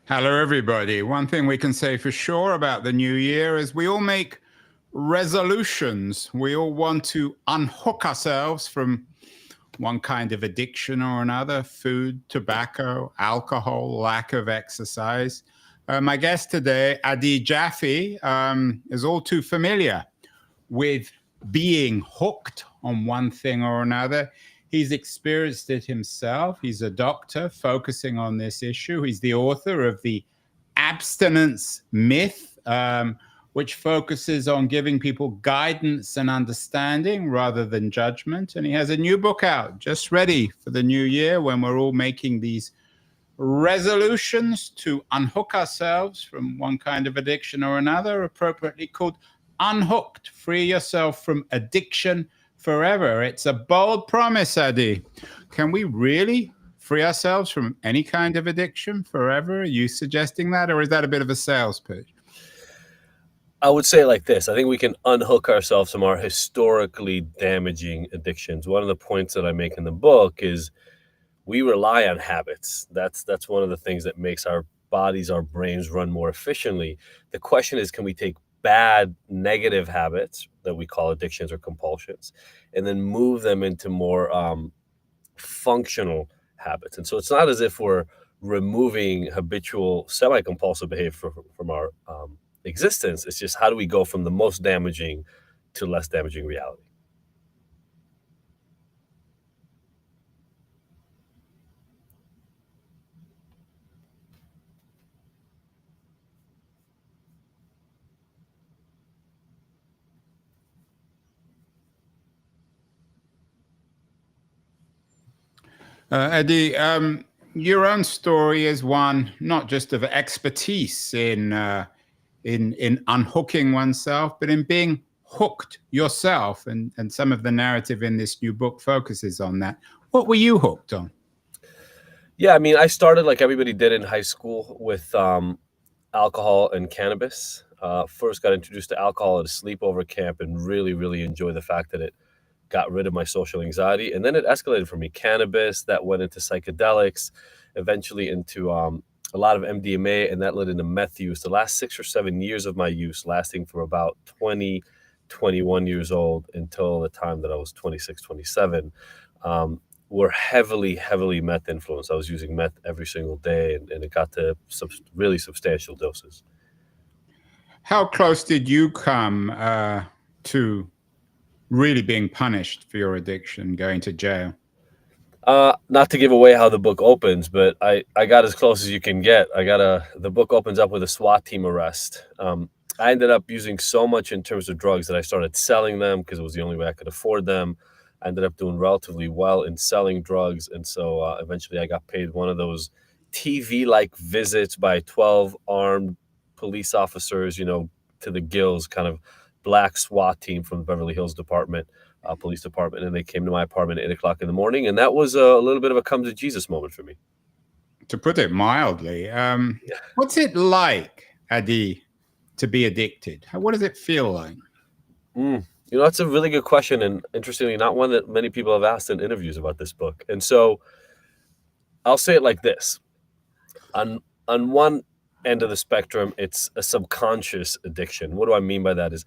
Hello, everybody. One thing we can say for sure about the new year is we all make resolutions. We all want to unhook ourselves from one kind of addiction or another: food, tobacco, alcohol, lack of exercise. My guest today, Adi Jaffe, is all too familiar with being hooked on one thing or another. He's experienced it himself. He's a doctor focusing on this issue. He's the author of The Abstinence Myth, which focuses on giving people guidance and understanding rather than judgment. And he has a new book out, just ready for the new year, when we're all making these resolutions to unhook ourselves from one kind of addiction or another, appropriately called Unhooked. Free yourself from addiction forever. It's a bold promise, Adi. Can we really free ourselves from any kind of addiction forever? Are you suggesting that, or is that a bit of a sales pitch? I would say it like this. I think we can unhook ourselves from our historically damaging addictions. One of the points that I make in the book is we rely on habits. That's one of the things that makes our bodies, our brains run more efficiently. The question is, can we take bad, negative habits that we call addictions or compulsions and then move them into more functional habits? And so it's not as if we're removing habitual semi-compulsive behavior from our existence. It's just, how do we go from the most damaging to less damaging reality? Eddie, your own story is one not just of expertise in unhooking oneself, but in being hooked yourself. And some of the narrative in this new book focuses on that. What were you hooked on? Yeah, I mean, I started like everybody did in high school with alcohol and cannabis. First got introduced to alcohol at a sleepover camp and really, really enjoyed the fact that it got rid of my social anxiety. And then it escalated for me. Cannabis, that went into psychedelics, eventually into a lot of MDMA, and that led into meth use. The last 6 or 7 years of my use, lasting from about 20, 21 years old until the time that I was 26, 27, were heavily, heavily meth influenced. I was using meth every single day, and it got to really substantial doses. How close did you come to really being punished for your addiction, going to jail? Not to give away how the book opens, but I got as close as you can get. The book opens up with a SWAT team arrest. I ended up using so much in terms of drugs that I started selling them because it was the only way I could afford them. I ended up doing relatively well in selling drugs. And so eventually I got paid one of those TV-like visits by 12 armed police officers, to the gills, kind of black SWAT team from the Beverly Hills police department. And they came to my apartment at 8 o'clock in the morning. And that was a little bit of a come to Jesus moment for me. To put it mildly, what's it like, Adi, to be addicted? What does it feel like? That's a really good question, and interestingly, not one that many people have asked in interviews about this book. And so I'll say it like this. On one end of the spectrum, it's a subconscious addiction. What do I mean by that is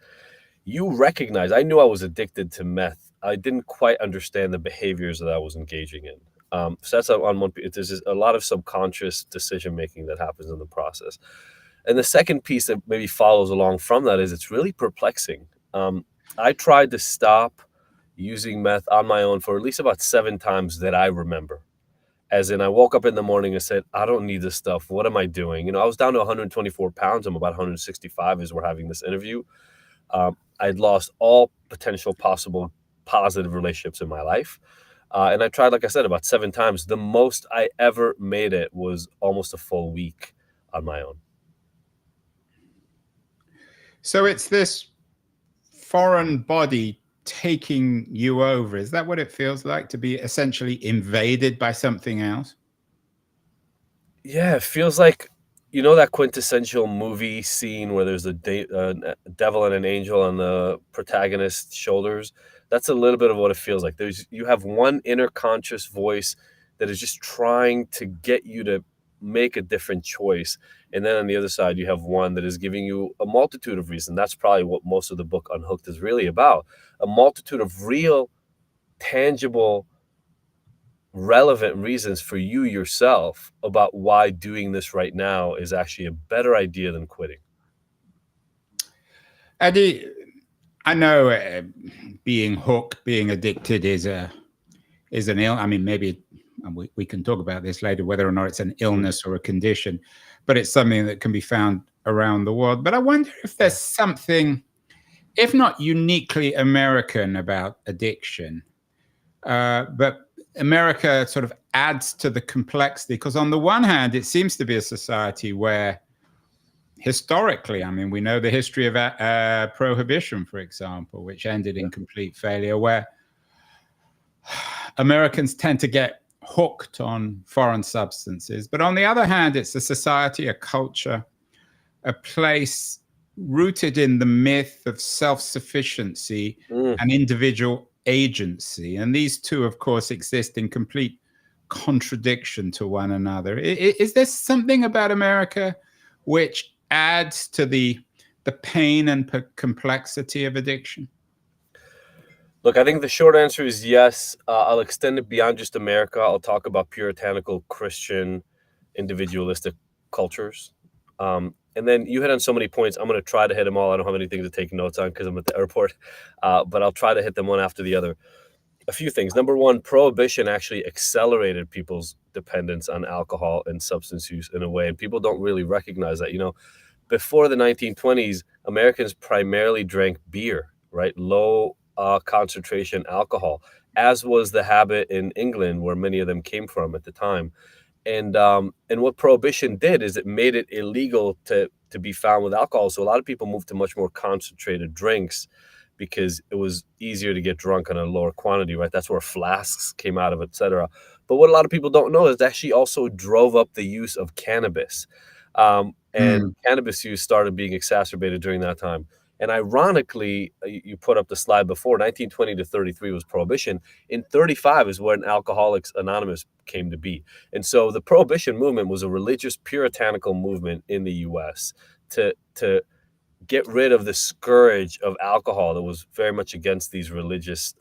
you recognize, I knew I was addicted to meth. I didn't quite understand the behaviors that I was engaging in. So that's on one. There's a lot of subconscious decision-making that happens in the process. And the second piece that maybe follows along from that is it's really perplexing. I tried to stop using meth on my own for at least about 7 times that I remember. As in, I woke up in the morning and said, I don't need this stuff. What am I doing? I was down to 124 pounds. I'm about 165 as we're having this interview. I'd lost all potential possible positive relationships in my life. And I tried, like I said, about 7 times. The most I ever made it was almost a full week on my own. So it's this foreign body taking you over. Is that what it feels like, to be essentially invaded by something else? Yeah, it feels like, that quintessential movie scene where there's a devil and an angel on the protagonist's shoulders. That's a little bit of what it feels like. You have one inner conscious voice that is just trying to get you to make a different choice. And then on the other side, you have one that is giving you a multitude of reasons. That's probably what most of the book Unhooked is really about. A multitude of real, tangible, relevant reasons for you yourself about why doing this right now is actually a better idea than quitting. Eddie, I know being hooked, being addicted is an ill. I mean, maybe we can talk about this later, whether or not it's an illness or a condition, but it's something that can be found around the world. But I wonder if there's something, if not uniquely American, about addiction, but America sort of adds to the complexity, because on the one hand, it seems to be a society where historically, I mean, we know the history of prohibition, for example, which ended in complete failure, where Americans tend to get hooked on foreign substances. But on the other hand, it's a society, a culture, a place rooted in the myth of self-sufficiency and individual agency. And these two, of course, exist in complete contradiction to one another. Is there something about America which adds to the pain and complexity of addiction? Look, I think the short answer is yes. I'll extend it beyond just America. I'll talk about puritanical, Christian, individualistic cultures. And then you hit on so many points. I'm going to try to hit them all. I don't have anything to take notes on because I'm at the airport, but I'll try to hit them one after the other. A few things. Number one, prohibition actually accelerated people's dependence on alcohol and substance use in a way, and people don't really recognize that. You know, before the 1920s, Americans primarily drank beer, right? Low concentration alcohol, as was the habit in England, where many of them came from at the time. And what prohibition did is it made it illegal to be found with alcohol. So a lot of people moved to much more concentrated drinks because it was easier to get drunk on a lower quantity, right? That's where flasks came out of, et cetera. But what a lot of people don't know is it actually also drove up the use of cannabis. And cannabis use started being exacerbated during that time. And ironically, you put up the slide before, 1920 to 33 was prohibition. In 35 is when Alcoholics Anonymous came to be. And so the prohibition movement was a religious puritanical movement in the US to get rid of the scourge of alcohol that was very much against these religious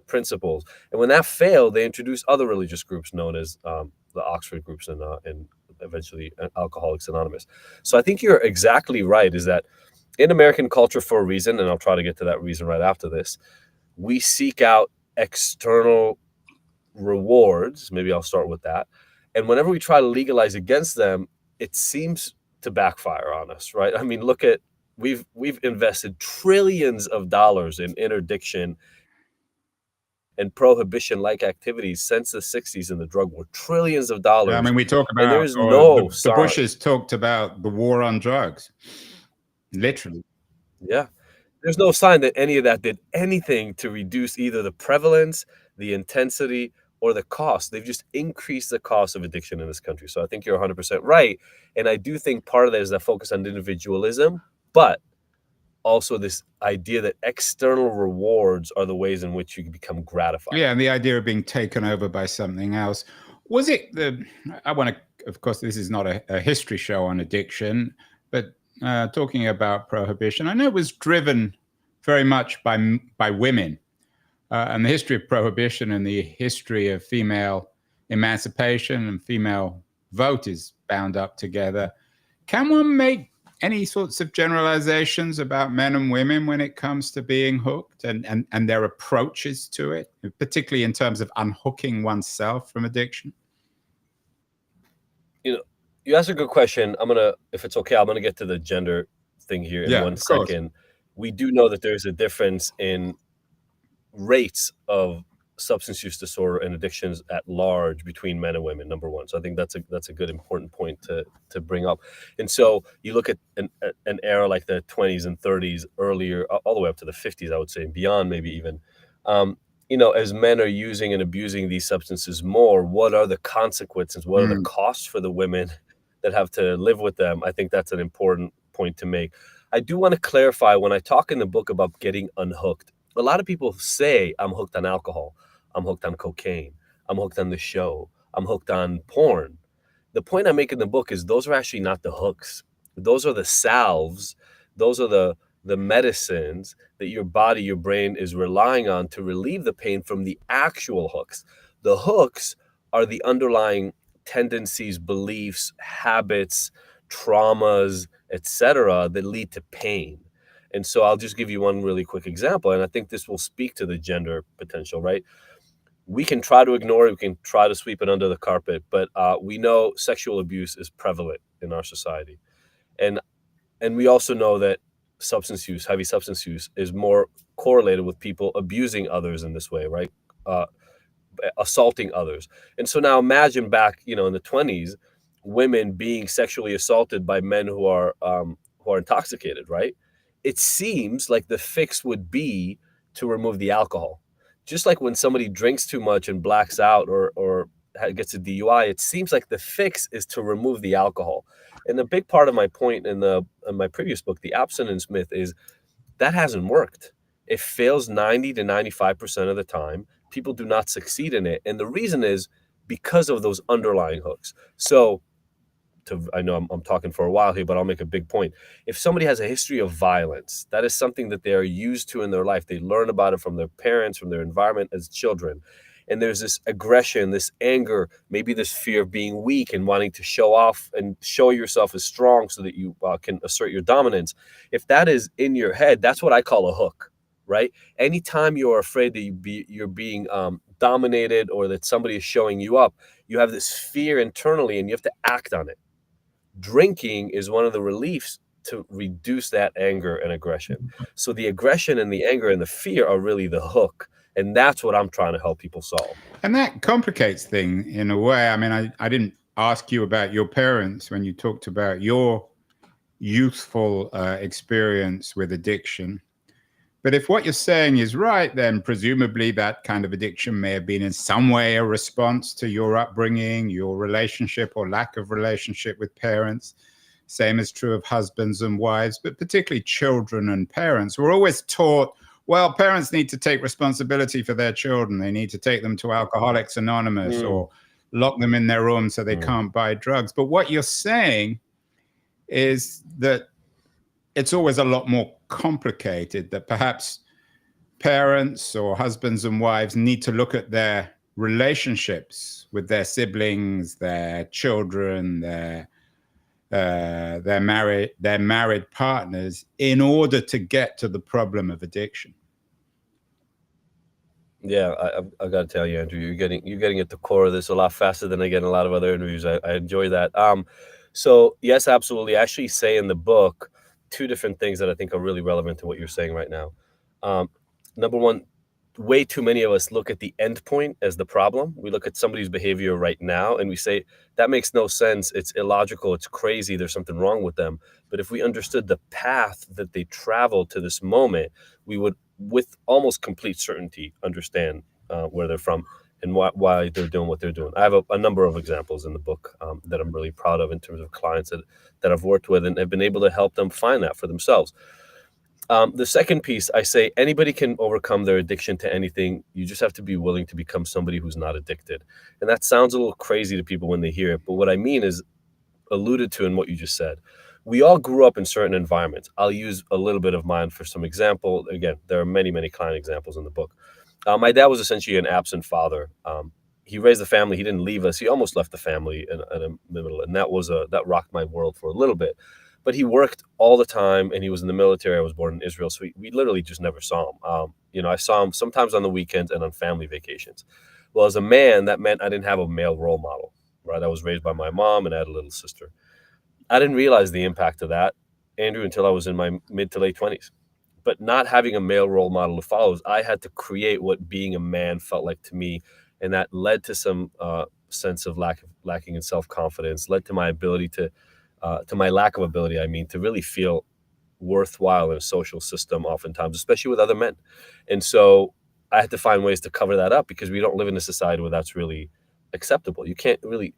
principles. And when that failed, they introduced other religious groups known as the Oxford groups and eventually Alcoholics Anonymous. So I think you're exactly right, is that in American culture, for a reason, and I'll try to get to that reason right after this, we seek out external rewards. Maybe I'll start with that. And whenever we try to legalize against them, it seems to backfire on us, right? I mean, look at, we've invested trillions of dollars in interdiction and prohibition-like activities since the 60s in the drug war. Trillions of dollars. Yeah, I mean, we talk about, and there's no the Bushes talked about the war on drugs. Literally. Yeah. There's no sign that any of that did anything to reduce either the prevalence, the intensity, or the cost. They've just increased the cost of addiction in this country. So I think you're 100% right. And I do think part of that is that focus on individualism, but also this idea that external rewards are the ways in which you can become gratified. Yeah, and the idea of being taken over by something else. Was it I want to, of course, this is not a history show on addiction, but talking about prohibition, I know it was driven very much by women, and the history of prohibition and the history of female emancipation and female vote is bound up together. Can one make any sorts of generalizations about men and women when it comes to being hooked and their approaches to it, particularly in terms of unhooking oneself from addiction? You know, you asked a good question. If it's okay, I'm gonna get to the gender thing here in 1 second. We do know that there's a difference in rates of substance use disorder and addictions at large between men and women, number one. So I think that's a good important point to bring up. And so you look at an era like the 20s and 30s, earlier, all the way up to the 50s, I would say, and beyond maybe even. As men are using and abusing these substances more, what are the consequences? What are the costs for the women that have to live with them? I think that's an important point to make. I do want to clarify, when I talk in the book about getting unhooked, a lot of people say, I'm hooked on alcohol, I'm hooked on cocaine, I'm hooked on the show, I'm hooked on porn. The point I make in the book is those are actually not the hooks. Those are the salves. Those are the medicines that your body, your brain is relying on to relieve the pain from the actual hooks. The hooks are the underlying tendencies, beliefs, habits, traumas, etc., that lead to pain. And so I'll just give you one really quick example, and I think this will speak to the gender potential, right? We can try to ignore it, we can try to sweep it under the carpet, but we know sexual abuse is prevalent in our society. And we also know that substance use, heavy substance use, is more correlated with people abusing others in this way, right? Assaulting others. And so now imagine back, in the 20s, women being sexually assaulted by men who are intoxicated, right? It seems like the fix would be to remove the alcohol. Just like when somebody drinks too much and blacks out or gets a DUI, it seems like the fix is to remove the alcohol. And a big part of my point in my previous book, The Abstinence Myth, is that hasn't worked. It fails 90 to 95% of the time. People do not succeed in it. And the reason is because of those underlying hooks. So I know I'm talking for a while here, but I'll make a big point. If somebody has a history of violence, that is something that they are used to in their life. They learn about it from their parents, from their environment as children. And there's this aggression, this anger, maybe this fear of being weak and wanting to show off and show yourself as strong so that you can assert your dominance. If that is in your head, that's what I call a hook, right? Anytime you're afraid that you're being dominated or that somebody is showing you up, you have this fear internally and you have to act on it. Drinking is one of the reliefs to reduce that anger and aggression. So the aggression and the anger and the fear are really the hook. And that's what I'm trying to help people solve. And that complicates things in a way. I mean, I didn't ask you about your parents when you talked about your youthful experience with addiction. But if what you're saying is right, then presumably that kind of addiction may have been in some way a response to your upbringing, your relationship or lack of relationship with parents. Same is true of husbands and wives, but particularly children and parents. We're always taught, well, parents need to take responsibility for their children. They need to take them to Alcoholics Anonymous or lock them in their room so they can't buy drugs. But what you're saying is that it's always a lot more complicated, that perhaps parents or husbands and wives need to look at their relationships with their siblings, their children, their married partners in order to get to the problem of addiction. Yeah, I got to tell you, Andrew, you're getting at the core of this a lot faster than I get in a lot of other interviews. I enjoy that. So yes, absolutely. I actually say in the book two different things that I think are really relevant to what you're saying right now. Number one, way too many of us look at the end point as the problem. We look at somebody's behavior right now and we say, that makes no sense. It's illogical. It's crazy. There's something wrong with them. But if we understood the path that they traveled to this moment, we would, with almost complete certainty, understand where they're from and why they're doing what they're doing. I have a number of examples in the book that I'm really proud of in terms of clients that I've worked with and have been able to help them find that for themselves. The second piece, I say anybody can overcome their addiction to anything. You just have to be willing to become somebody who's not addicted. And that sounds a little crazy to people when they hear it. But what I mean is alluded to in what you just said. We all grew up in certain environments. I'll use a little bit of mine for some example. Again, there are many, many client examples in the book. My dad was essentially an absent father. He raised the family. He didn't leave us. He almost left the family in the middle. And that rocked my world for a little bit. But he worked all the time and he was in the military. I was born in Israel. So we literally just never saw him. I saw him sometimes on the weekends and on family vacations. Well, as a man, that meant I didn't have a male role model, right? I was raised by my mom and I had a little sister. I didn't realize the impact of that, Andrew, until I was in my mid to late 20s. But not having a male role model to follow, I had to create what being a man felt like to me. And that led to some sense of lacking in self-confidence, led to my ability to my lack of ability, to really feel worthwhile in a social system oftentimes, especially with other men. And so I had to find ways to cover that up because we don't live in a society where that's really acceptable. You can't really,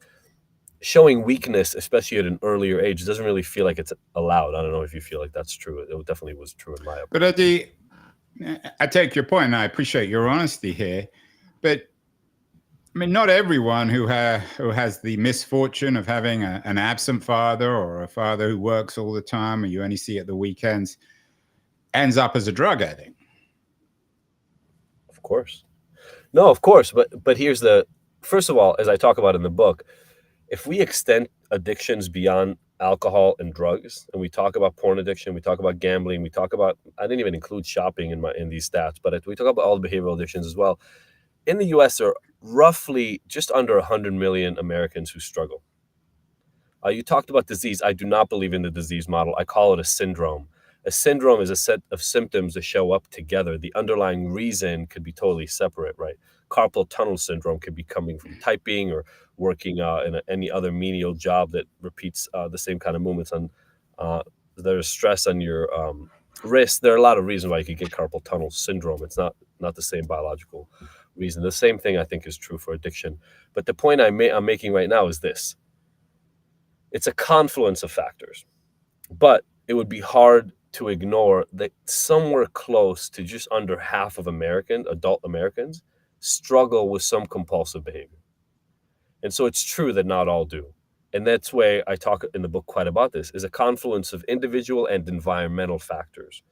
showing weakness, especially at an earlier age, doesn't really feel like it's allowed. I don't know if you feel like that's true. It definitely was true in my opinion. But I take your point and I appreciate your honesty here. But I mean, not everyone who has the misfortune of having an absent father or a father who works all the time, or you only see at the weekends, ends up as a drug addict. Of course. No, of course. But here's the first of all, as I talk about in the book, if we extend addictions beyond alcohol and drugs, and we talk about porn addiction, we talk about gambling, we talk about I didn't even include shopping in these stats, but we talk about all the behavioral addictions as well. In the U.S., there are roughly just under 100 million Americans who struggle. You talked about disease. I do not believe in the disease model. I call it a syndrome. A syndrome is a set of symptoms that show up together. The underlying reason could be totally separate, right? Carpal tunnel syndrome could be coming from typing or working in any other menial job that repeats the same kind of movements. On there's stress on your wrist. There are a lot of reasons why you could get carpal tunnel syndrome. It's not the same biological reason. The same thing I think is true for addiction. But the point I'm making right now is this: it's a confluence of factors, but it would be hard to ignore that somewhere close to just under half of adult Americans, struggle with some compulsive behavior. And so it's true that not all do. And that's why I talk in the book quite about this, is a confluence of individual and environmental factors.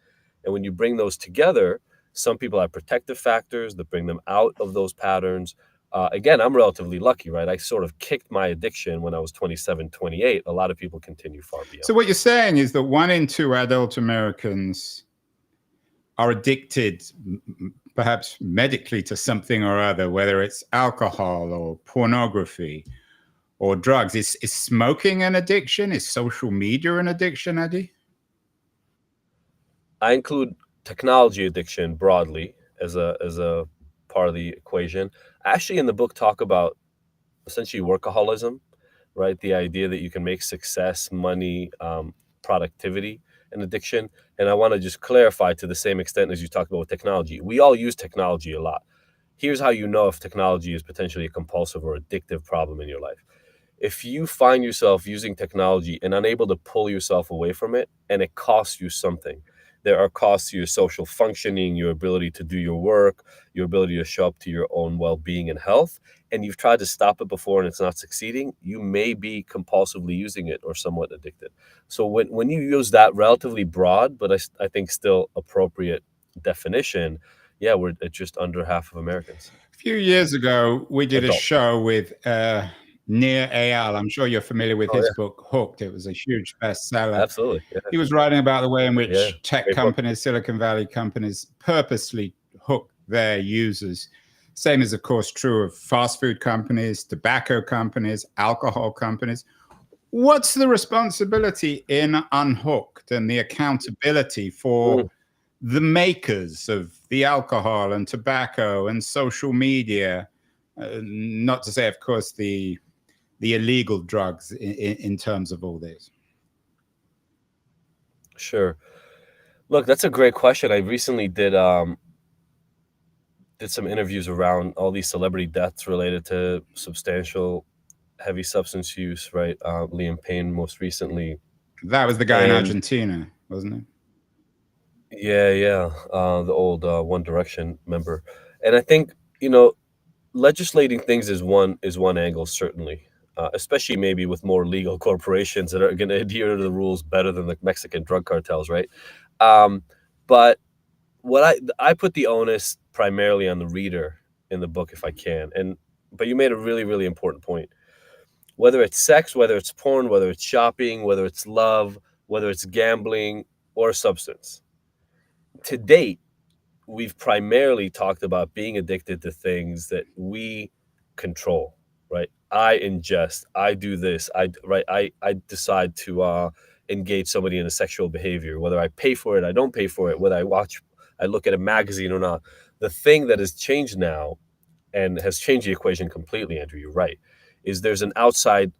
And when you bring those together, some people have protective factors that bring them out of those patterns. Again, I'm relatively lucky, right? I sort of kicked my addiction when I was 27, 28. A lot of people continue far beyond. So what you're saying is that 1 in 2 adult Americans are addicted, perhaps medically, to something or other, whether it's alcohol or pornography or drugs. Is smoking an addiction? Is social media an addiction, Eddie? I include technology addiction broadly as a part of the equation. I actually, in the book, talk about essentially workaholism, right? The idea that you can make success, money, productivity an addiction. And I want to just clarify, to the same extent as you talked about with technology, we all use technology a lot. Here's how you know if technology is potentially a compulsive or addictive problem in your life. If you find yourself using technology and unable to pull yourself away from it, and it costs you something, there are costs to your social functioning, your ability to do your work, your ability to show up to your own well-being and health, and you've tried to stop it before and it's not succeeding, you may be compulsively using it or somewhat addicted. So when you use that relatively broad, but I think still appropriate definition, yeah, we're at just under half of Americans. A few years ago, we did a Adult. show with Nir Eyal. I'm sure you're familiar with Oh his yeah, book, Hooked. It was a huge bestseller. absolutely. Yeah, He was writing about the way in yeah, which tech great book. companies, Silicon Valley companies, purposely hook their users. Same is, of course, true of fast food companies, tobacco companies, alcohol companies. What's the responsibility in Unhooked and the accountability for Mm, the makers of the alcohol and tobacco and social media? Not to say, of course, the illegal drugs in terms of all this. sure. Look, that's a great question. I recently did some interviews around all these celebrity deaths related to substantial heavy substance use, right? Liam Payne most recently. That was the guy in And Argentina, wasn't it? yeah, the old One Direction member. And I think, you know, legislating things is one angle, certainly. Especially maybe with more legal corporations that are going to adhere to the rules better than the Mexican drug cartels, right? Um, but what I put the onus primarily on the reader in the book if I can. But you made a really, really important point. Whether it's sex, whether it's porn, whether it's shopping, whether it's love, whether it's gambling or substance. To date, we've primarily talked about being addicted to things that we control, right? I ingest, I do this, I decide to engage somebody in a sexual behavior, whether I pay for it, I don't pay for it, whether I look at a magazine or not. The thing that has changed now and has changed the equation completely, Andrew, you're right, is there's an outside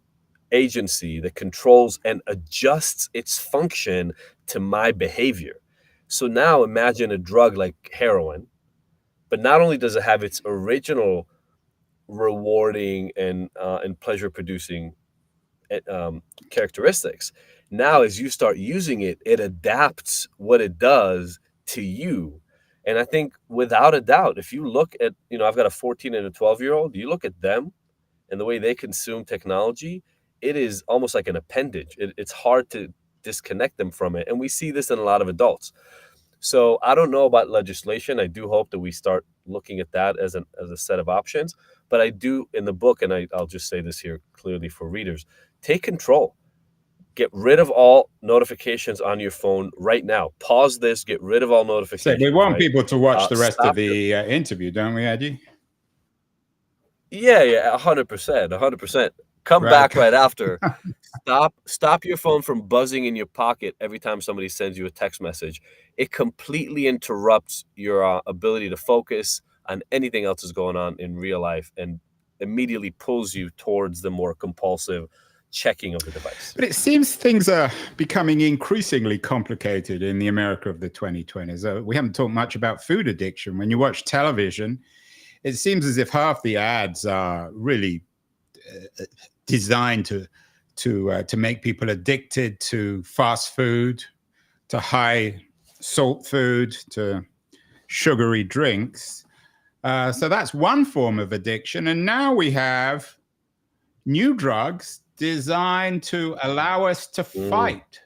agency that controls and adjusts its function to my behavior. So now imagine a drug like heroin, but not only does it have its original rewarding and pleasure producing characteristics, now as you start using it, it adapts what it does to you. And I think without a doubt, if you look at, I've got a 14 and a 12-year-old, you look at them and the way they consume technology, it is almost like an appendage. It's hard to disconnect them from it. And we see this in a lot of adults. So I don't know about legislation. I do hope that we start looking at that as a set of options. But I do in the book, and I'll just say this here clearly for readers, take control. Get rid of all notifications on your phone right now. Pause this, get rid of all So notifications. we want right? people to watch the rest of Stop the interview, don't we, Eddie? Yeah, 100%, 100%. Come Right. back right after. Stop your phone from buzzing in your pocket every time somebody sends you a text message. It completely interrupts your ability to focus on anything else that's going on in real life and immediately pulls you towards the more compulsive checking of the device. But it seems things are becoming increasingly complicated in the America of the 2020s. We haven't talked much about food addiction. When you watch television, it seems as if half the ads are really designed to make people addicted to fast food, to high salt food, to sugary drinks. So that's one form of addiction. And now we have new drugs designed to allow us to fight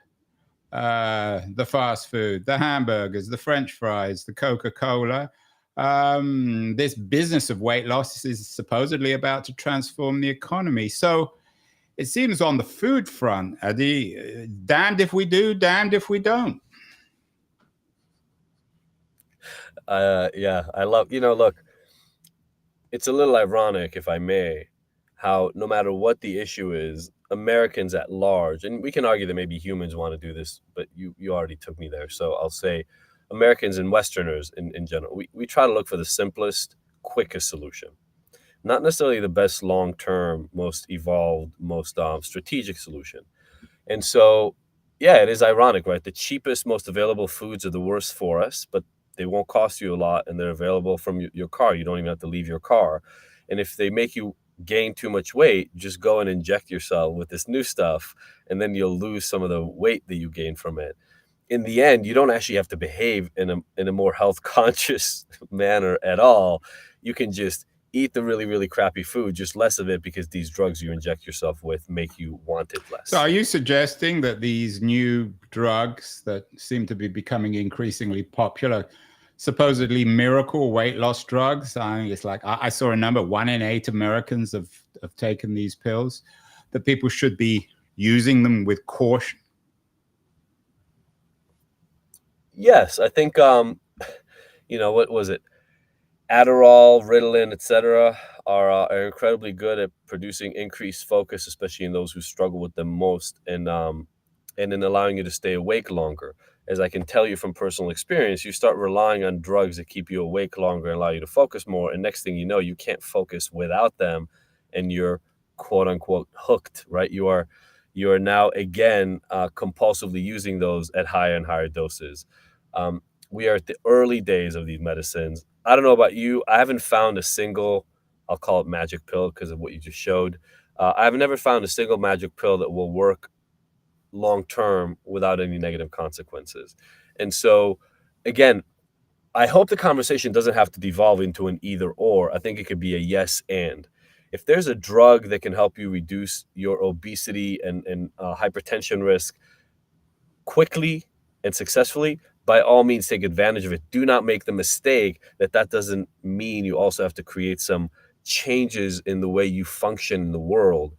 the fast food, the hamburgers, the French fries, the Coca-Cola. This business of weight loss is supposedly about to transform the economy. So it seems on the food front, Eddie, damned if we do, damned if we don't. Yeah, I love, look, it's a little ironic, if I may, how no matter what the issue is, Americans at large, and we can argue that maybe humans want to do this, but you already took me there. So I'll say Americans and Westerners in general, we try to look for the simplest, quickest solution. Not necessarily the best long-term, most evolved, most strategic solution. And so, yeah, it is ironic, right? The cheapest, most available foods are the worst for us, but they won't cost you a lot and they're available from your car. You don't even have to leave your car. And if they make you gain too much weight, just go and inject yourself with this new stuff, and then you'll lose some of the weight that you gain from it. In the end, you don't actually have to behave in a more health conscious manner at all. You can just eat the really, really crappy food, just less of it, because these drugs you inject yourself with make you want it less. So are you suggesting that these new drugs that seem to be becoming increasingly popular, supposedly miracle weight loss drugs, I think it's like, I saw a number, 1 in 8 Americans have taken these pills, that people should be using them with caution? Yes, I think, what was it? Adderall, Ritalin, etc., are incredibly good at producing increased focus, especially in those who struggle with them most, and in allowing you to stay awake longer. As I can tell you from personal experience, you start relying on drugs that keep you awake longer and allow you to focus more, and next thing you know, you can't focus without them, and you're quote unquote hooked, right? You are now again compulsively using those at higher and higher doses. We are at the early days of these medicines. I don't know about you. I haven't found a single, I'll call it magic pill because of what you just showed. I've never found a single magic pill that will work long term without any negative consequences. And so, again, I hope the conversation doesn't have to devolve into an either or. I think it could be a yes and. If there's a drug that can help you reduce your obesity and hypertension risk quickly and successfully, by all means take advantage of it. Do not make the mistake that doesn't mean you also have to create some changes in the way you function in the world.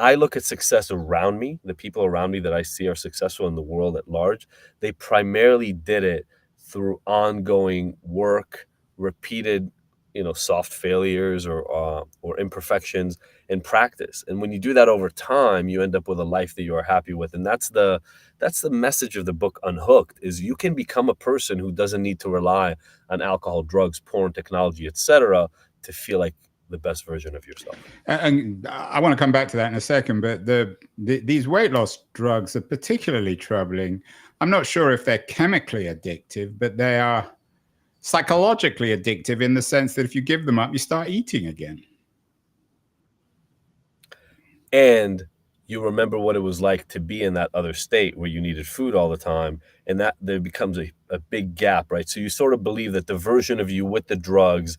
I look at success around me. The people around me that I see are successful in the world at large, they primarily did it through ongoing work, repeated, soft failures or imperfections in practice. And when you do that over time, you end up with a life that you are happy with. And that's the message of the book Unhooked, is you can become a person who doesn't need to rely on alcohol, drugs, porn, technology, etc., to feel like the best version of yourself. And I want to come back to that in a second, but these weight loss drugs are particularly troubling. I'm not sure if they're chemically addictive, but they are psychologically addictive in the sense that if you give them up, you start eating again. And you remember what it was like to be in that other state where you needed food all the time, and that there becomes a big gap, right? So you sort of believe that the version of you with the drugs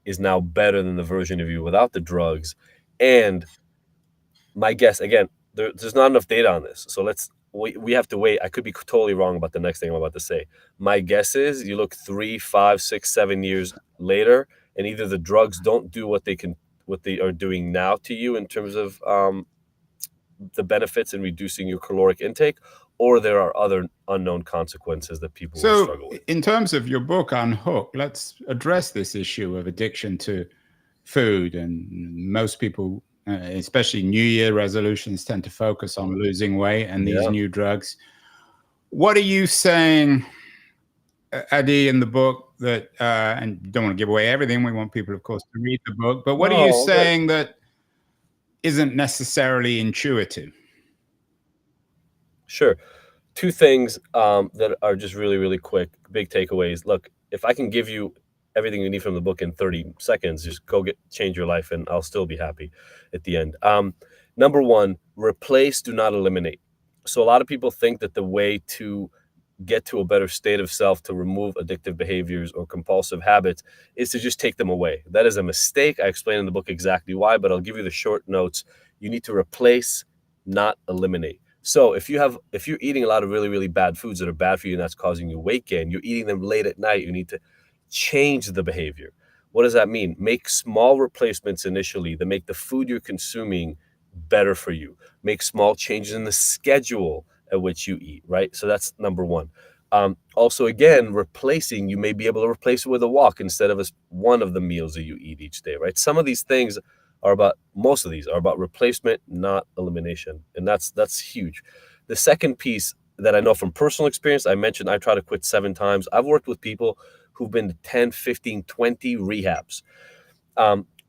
is now better than the version of you without the drugs. And my guess, again, there's not enough data on this, so we have to wait. I could be totally wrong about the next thing I'm about to say. My guess is you look 3, 5, 6, 7 years later, and either the drugs don't do what they are doing now to you in terms of the benefits in reducing your caloric intake, or there are other unknown consequences that people will struggle with. In terms of your book, Unhook, let's address this issue of addiction to food. And most people, especially New Year resolutions, tend to focus on losing weight and these new drugs. What are you saying, Adi, in the book that, and you don't want to give away everything, we want people, of course, to read the book, but what are you saying that isn't necessarily intuitive? Sure. 2 things that are just really, really quick, big takeaways. Look, if I can give you everything you need from the book in 30 seconds, just go change your life, and I'll still be happy at the end. Number 1, replace, do not eliminate. So a lot of people think that the way to get to a better state of self, to remove addictive behaviors or compulsive habits, is to just take them away. That is a mistake. I explain in the book exactly why, but I'll give you the short notes. You need to replace, not eliminate. So if you're eating a lot of really, really bad foods that are bad for you and that's causing you weight gain, you're eating them late at night, you need to change the behavior. What does that mean? Make small replacements initially that make the food you're consuming better for you. Make small changes in the schedule at which you eat, right? So that's number 1. Also, again, replacing, you may be able to replace it with a walk instead of one of the meals that you eat each day, right? Most of these are about replacement, not elimination. And that's huge. The second piece that I know from personal experience, I mentioned I try to quit 7 times. I've worked with people who've been to 10, 15, 20 rehabs.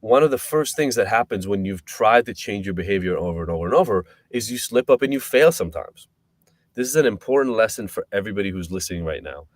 One of the first things that happens when you've tried to change your behavior over and over and over is you slip up and you fail sometimes. This is an important lesson for everybody who's listening right now.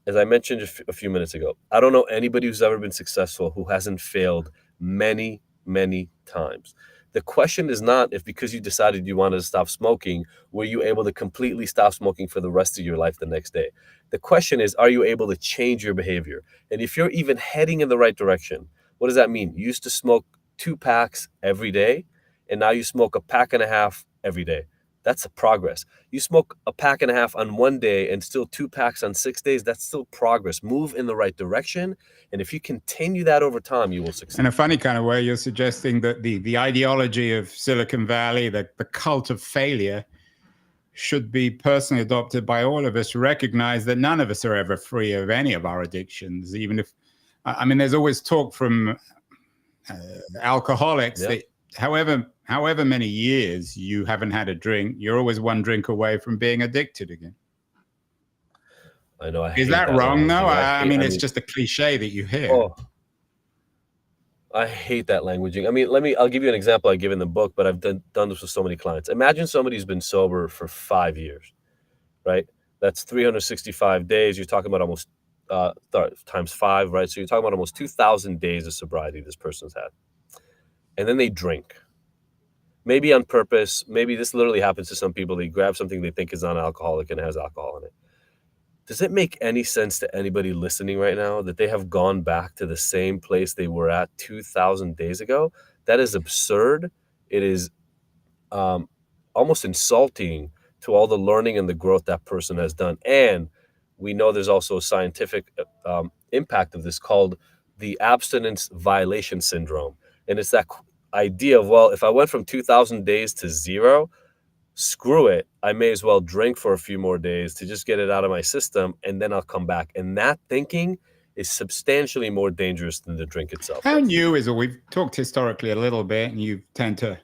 As I mentioned a few minutes ago, I don't know anybody who's ever been successful who hasn't failed many, many times. The question is not if, because you decided you wanted to stop smoking, were you able to completely stop smoking for the rest of your life the next day? The question is, are you able to change your behavior? And if you're even heading in the right direction, what does that mean? You used to smoke 2 packs every day, and now you smoke a pack and a half every day. That's a progress. You smoke a pack and a half on one day and still 2 packs on 6 days. That's still progress. Move in the right direction. And if you continue that over time, you will succeed. In a funny kind of way, you're suggesting that the ideology of Silicon Valley, the cult of failure, should be personally adopted by all of us to recognize that none of us are ever free of any of our addictions. Even if, I mean, there's always talk from alcoholics that however many years you haven't had a drink, you're always one drink away from being addicted again. I know. Is that wrong, though? I mean, it's just a cliche that you hear. Oh, I hate that languaging. I mean, I'll give you an example I give in the book, but I've done this with so many clients. Imagine somebody who's been sober for 5 years, right? That's 365 days. You're talking about almost times 5, right? So you're talking about almost 2,000 days of sobriety this person's had. And then they drink. Maybe on purpose. Maybe this literally happens to some people. They grab something they think is non-alcoholic and has alcohol in it. Does it make any sense to anybody listening right now that they have gone back to the same place they were at 2,000 days ago? That is absurd. It is almost insulting to all the learning and the growth that person has done. And we know there's also a scientific impact of this called the abstinence violation syndrome. And it's that idea of, well, if I went from 2,000 days to 0, screw it, I may as well drink for a few more days to just get it out of my system, and then I'll come back. And that thinking is substantially more dangerous than the drink itself. How new is it? We've talked historically a little bit, and you tend to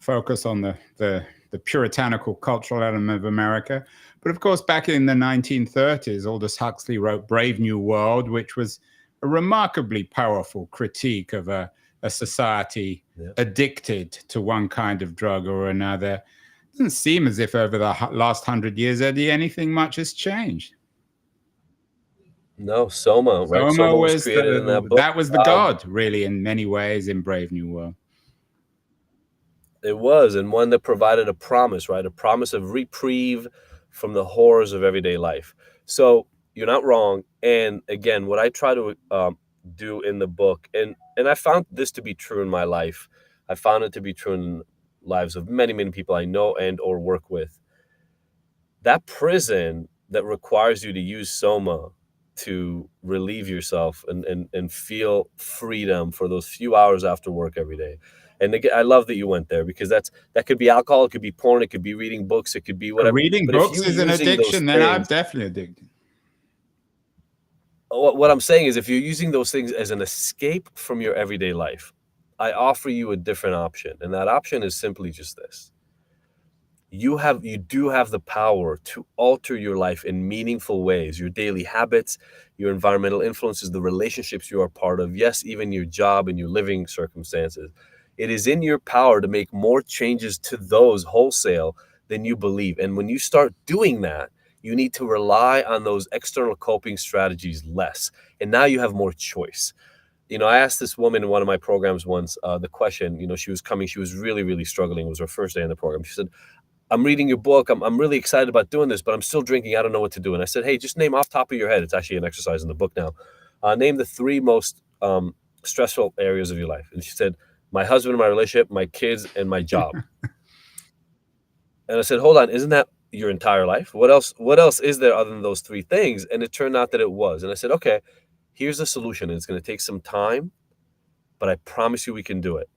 focus on the puritanical cultural element of America. But of course, back in the 1930s, Aldous Huxley wrote Brave New World, which was a remarkably powerful critique of a society addicted to one kind of drug or another. It doesn't seem as if over the last 100 years, Eddie, anything much has changed. No, Soma, right? Soma was created in that book. That was the god, really, in many ways, in Brave New World. It was, and one that provided a promise, right? A promise of reprieve from the horrors of everyday life. So you're not wrong. And again, what I try to do in the book, and I found this to be true in my life. I found it to be true in lives of many, many people I know and or work with. That prison that requires you to use soma to relieve yourself and feel freedom for those few hours after work every day. And again, I love that you went there, because that could be alcohol, it could be porn, it could be reading books, it could be whatever. Reading But if books you is an using those addiction, then I'm things, definitely addicted. what I'm saying is, if you're using those things as an escape from your everyday life, I offer you a different option. And that option is simply just this. You do have the power to alter your life in meaningful ways, your daily habits, your environmental influences, the relationships you are part of, yes, even your job and your living circumstances. It is in your power to make more changes to those wholesale than you believe. And when you start doing that, you need to rely on those external coping strategies less. And now you have more choice. I asked this woman in one of my programs once the question. She was coming, she was really, really struggling. It was her first day in the program. She said, I'm reading your book. I'm really excited about doing this, but I'm still drinking. I don't know what to do. And I said, hey, just name off top of your head. It's actually an exercise in the book now. Name the three most stressful areas of your life. And she said, my husband, my relationship, my kids, and my job. And I said, hold on, isn't that your entire life? What else is there other than those three things? And it turned out that it was. And I said, okay, here's the solution. And it's going to take some time, but I promise you we can do it.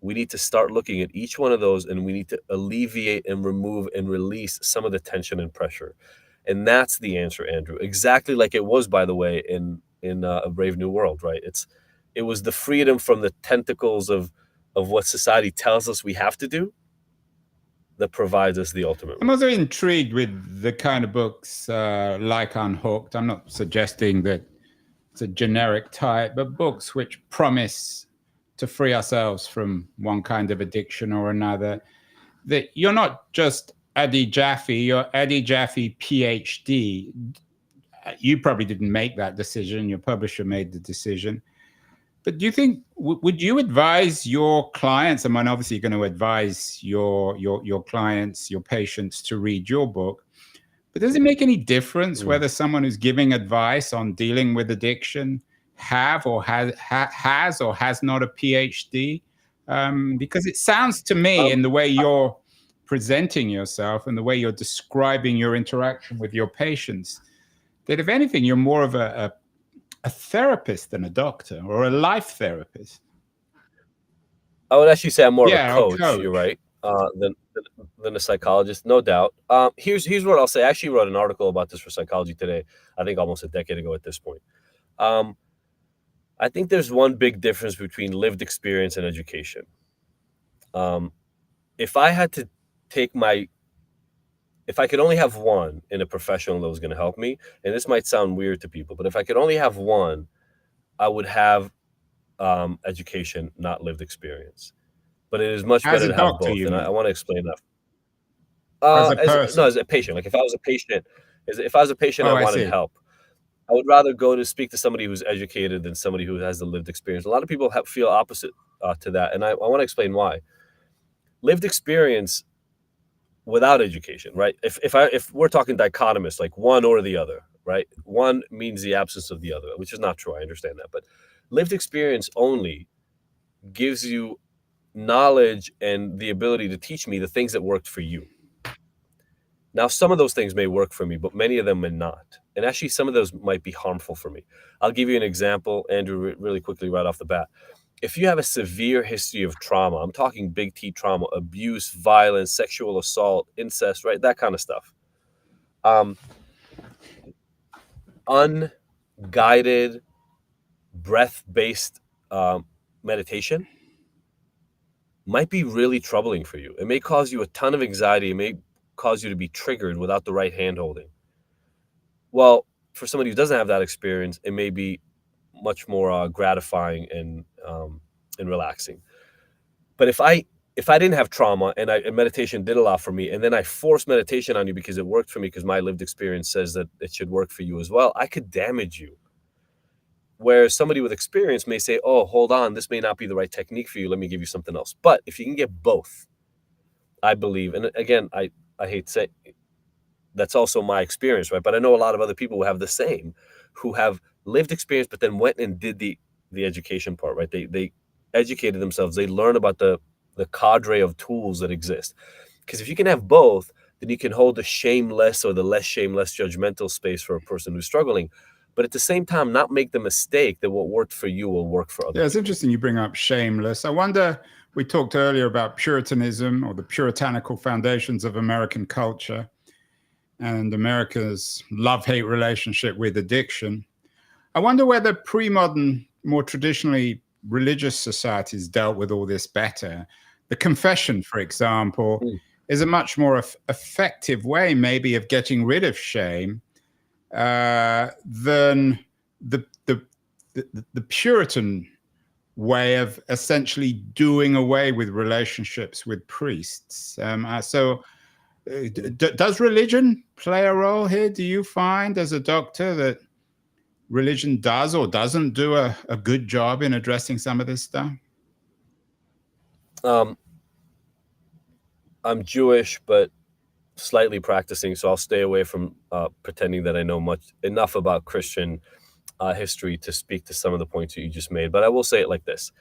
We need to start looking at each one of those, and we need to alleviate and remove and release some of the tension and pressure. And that's the answer, Andrew. Exactly like it was, by the way, in A Brave New World, right? It was the freedom from the tentacles of what society tells us we have to do that provides us the ultimate. I'm also intrigued with the kind of books like Unhooked. I'm not suggesting that it's a generic type, but books which promise to free ourselves from one kind of addiction or another. That you're not just Eddie Jaffe, you're Eddie Jaffe, PhD. You probably didn't make that decision. Your publisher made the decision. But do you think, would you advise your clients? I mean, obviously you're going to advise your clients, your patients to read your book. But does it make any difference whether someone who's giving advice on dealing with addiction has or has not a PhD? Because it sounds to me, in the way you're presenting yourself and the way you're describing your interaction with your patients, that if anything, you're more of a therapist than a doctor, or a life therapist. I would actually say I'm more of a Yeah, coach. coach. You're right. Than a psychologist, no doubt. Here's what I'll say. I actually wrote an article about this for Psychology Today, I think almost a decade ago at this point. I think there's one big difference between lived experience and education. If I had to if I could only have one in a professional that was going to help me, and this might sound weird to people, but if I could only have one, I would have education, not lived experience. But it is much better to have both, and I want to explain that. As a person? As a patient. Like if I was a patient, I wanted help. I would rather go to speak to somebody who's educated than somebody who has the lived experience. A lot of people feel opposite to that, and I want to explain why. Lived experience without education, right? If we're talking dichotomous, like one or the other, right? One means the absence of the other, which is not true. I understand that, but lived experience only gives you knowledge and the ability to teach me the things that worked for you. Now, some of those things may work for me, but many of them may not. And actually, some of those might be harmful for me. I'll give you an example, Andrew, really quickly right off the bat. If you have a severe history of trauma, I'm talking big T trauma, abuse, violence, sexual assault, incest, right? That kind of stuff. Unguided, breath-based meditation might be really troubling for you. It may cause you a ton of anxiety. It may cause you to be triggered without the right hand holding. Well, for somebody who doesn't have that experience, it may be much more gratifying and relaxing. But if I didn't have trauma and meditation did a lot for me, and then I forced meditation on you because it worked for me because my lived experience says that it should work for you as well, I could damage you. Whereas somebody with experience may say, oh, hold on, this may not be the right technique for you. Let me give you something else. But if you can get both, I believe, and again, I hate to say that's also my experience, right? But I know a lot of other people who have the same, who have lived experience, but then went and did the education part, right? They educated themselves. They learn about the cadre of tools that exist. Because if you can have both, then you can hold the shameless or the less shameless judgmental space for a person who's struggling, but at the same time, not make the mistake that what worked for you will work for other Yeah, it's people. interesting you bring up shameless. I wonder, we talked earlier about Puritanism or the puritanical foundations of American culture and America's love-hate relationship with addiction. I wonder whether pre-modern, more traditionally religious societies dealt with all this better. The confession, for example, Mm. is a much more effective way, maybe, of getting rid of shame than the Puritan way of essentially doing away with relationships with priests. Does religion play a role here? Do you find, as a doctor, that religion does or doesn't do a good job in addressing some of this stuff? Um, I'm Jewish, but slightly practicing, so I'll stay away from pretending that I know enough about Christian history to speak to some of the points that you just made. But I will say it like this: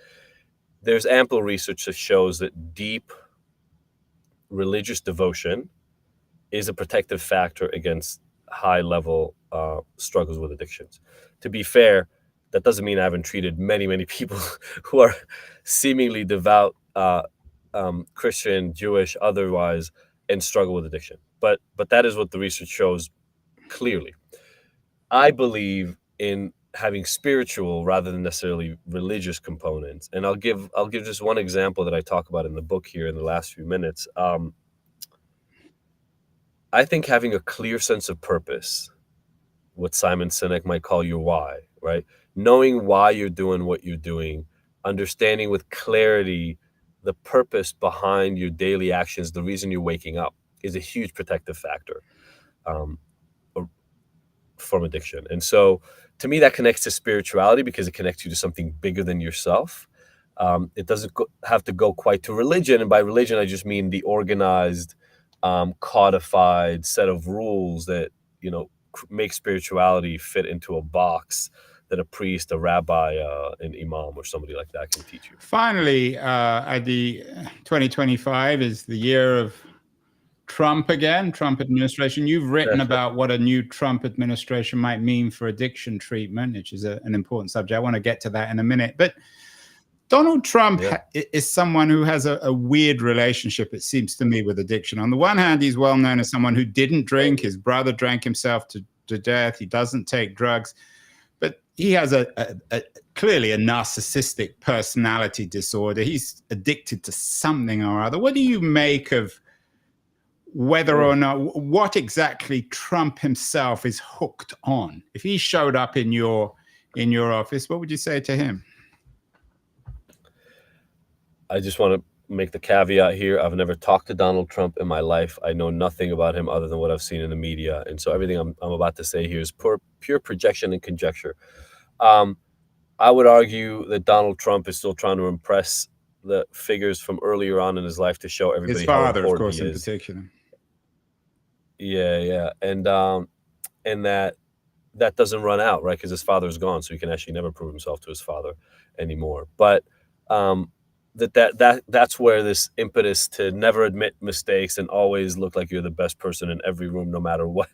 there's ample research that shows that deep religious devotion is a protective factor against high level struggles with addictions. To be fair, that doesn't mean I haven't treated many people who are seemingly devout, Christian, Jewish, otherwise, and struggle with addiction. But that is what the research shows clearly. I believe in having spiritual rather than necessarily religious components, and I'll give just one example that I talk about in the book here in the last few minutes. I think having a clear sense of purpose, what Simon Sinek might call your why, right? Knowing why you're doing what you're doing, understanding with clarity the purpose behind your daily actions, the reason you're waking up, is a huge protective factor um, from addiction. And so, to me, that connects to spirituality because it connects you to something bigger than yourself. It doesn't have to go quite to religion, and by religion, I just mean the organized, codified set of rules that make spirituality fit into a box that a priest, a rabbi, an imam, or somebody like that can teach you. Finally, the 2025 is the year of Trump again, Trump administration. You've written about what a new Trump administration might mean for addiction treatment, which is an important subject. I want to get to that in a minute. But Donald Trump is someone who has a weird relationship, it seems to me, with addiction. On the one hand, he's well known as someone who didn't drink. His brother drank himself to death. He doesn't take drugs. But he has clearly a narcissistic personality disorder. He's addicted to something or other. What do you make of whether or not, what exactly Trump himself is hooked on? If he showed up in your office, what would you say to him? I just want to make the caveat here. I've never talked to Donald Trump in my life. I know nothing about him other than what I've seen in the media. And so everything I'm about to say here is pure projection and conjecture. I would argue that Donald Trump is still trying to impress the figures from earlier on in his life to show everybody his father, how of important course, he in is. particular. Yeah. And that doesn't run out, right? Because his father's gone, so he can actually never prove himself to his father anymore. But that's where this impetus to never admit mistakes and always look like you're the best person in every room, no matter what.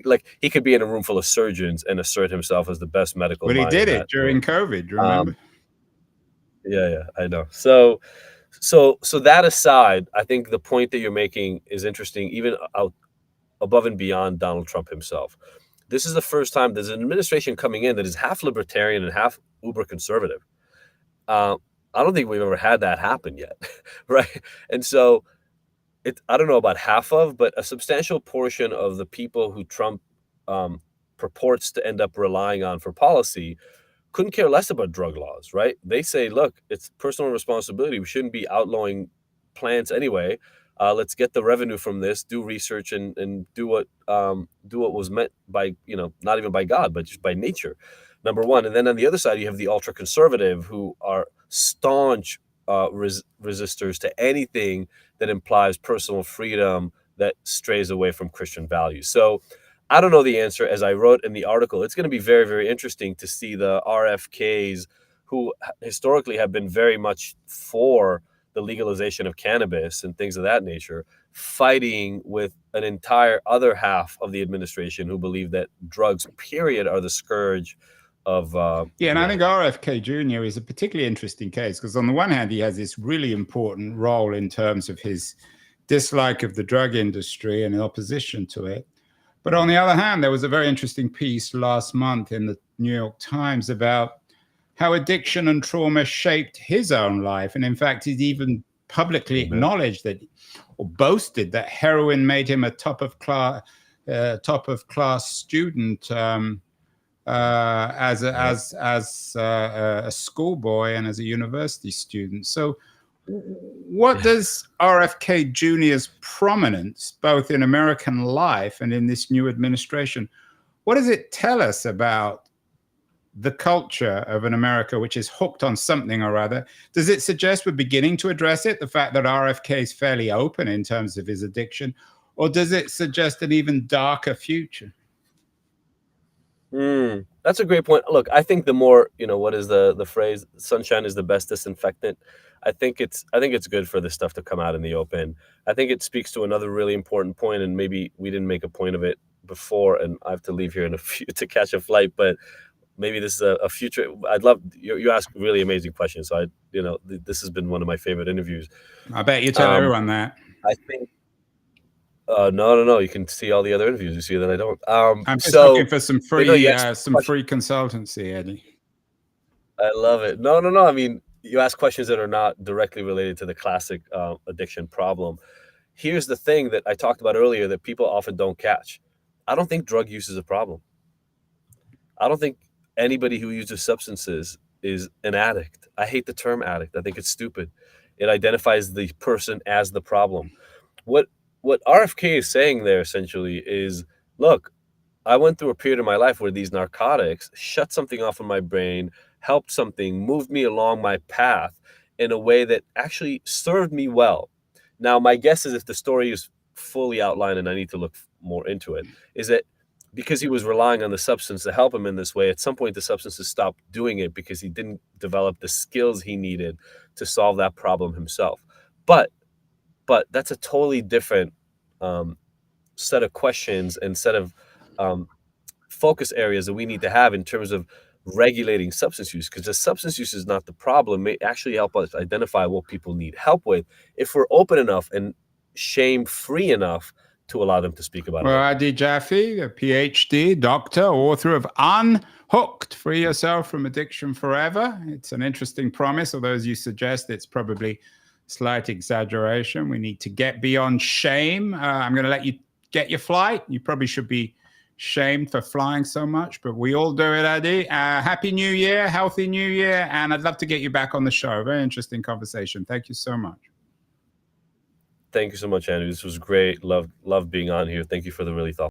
Like, he could be in a room full of surgeons and assert himself as the best medical mind. But he did in it that during room. COVID, remember? Yeah, I know. So that aside, I think the point that you're making is interesting, even out above and beyond Donald Trump himself. This is the first time there's an administration coming in that is half libertarian and half uber conservative. I don't think we've ever had that happen yet, right? And so I don't know about half of, but a substantial portion of the people who Trump purports to end up relying on for policy couldn't care less about drug laws, right? They say, look, it's personal responsibility. We shouldn't be outlawing plants anyway. Let's get the revenue from this, do research, and do what was meant by, not even by God, but just by nature, number one. And then on the other side, you have the ultra conservative who are staunch resistors to anything that implies personal freedom that strays away from Christian values. So I don't know the answer. As I wrote in the article, it's going to be very, very interesting to see the RFKs who historically have been very much for the legalization of cannabis and things of that nature, fighting with an entire other half of the administration who believe that drugs, period, are the scourge of yeah, and I think RFK Jr. is a particularly interesting case because on the one hand, he has this really important role in terms of his dislike of the drug industry and opposition to it. But on the other hand, there was a very interesting piece last month in the New York Times about how addiction and trauma shaped his own life. And in fact, he's even publicly acknowledged that, or boasted that heroin made him a top of class student as a schoolboy and as a university student. So what does RFK Jr.'s prominence, both in American life and in this new administration, what does it tell us about the culture of an America which is hooked on something or other? Does it suggest we're beginning to address it, the fact that RFK is fairly open in terms of his addiction, or does it suggest an even darker future? That's a great point. Look, I think the more, what is the phrase? Sunshine is the best disinfectant. I think it's good for this stuff to come out in the open. I think it speaks to another really important point, and maybe we didn't make a point of it before, and I have to leave here in a few to catch a flight, but maybe this is a future. I'd love you ask really amazing questions. So this has been one of my favorite interviews. I bet you tell everyone that. I think. No. You can see all the other interviews. You see that I don't. I'm just looking for some free, free consultancy, Eddie. I love it. No. I mean, you ask questions that are not directly related to the classic addiction problem. Here's the thing that I talked about earlier that people often don't catch. I don't think drug use is a problem. I don't think anybody who uses substances is an addict. I hate the term addict. I think it's stupid. It identifies the person as the problem. What RFK is saying there essentially is, look, I went through a period of my life where these narcotics shut something off in my brain, helped something, moved me along my path in a way that actually served me well. Now, my guess is, if the story is fully outlined, and I need to look more into it, is that because he was relying on the substance to help him in this way, at some point the substances stopped doing it because he didn't develop the skills he needed to solve that problem himself. But that's a totally different set of questions and set of focus areas that we need to have in terms of regulating substance use, because the substance use is not the problem. It may actually help us identify what people need help with if we're open enough and shame-free enough to allow them to speak about it. Well, Adi Jaffe, a PhD, doctor, author of Unhooked, Free Yourself from Addiction Forever. It's an interesting promise, although as you suggest, it's probably slight exaggeration. We need to get beyond shame. I'm going to let you get your flight. You probably should be shamed for flying so much, but we all do it, Adi. Happy New Year, healthy New Year, and I'd love to get you back on the show. Very interesting conversation. Thank you so much. Thank you so much, Andrew. This was great. Love being on here. Thank you for the really thoughtful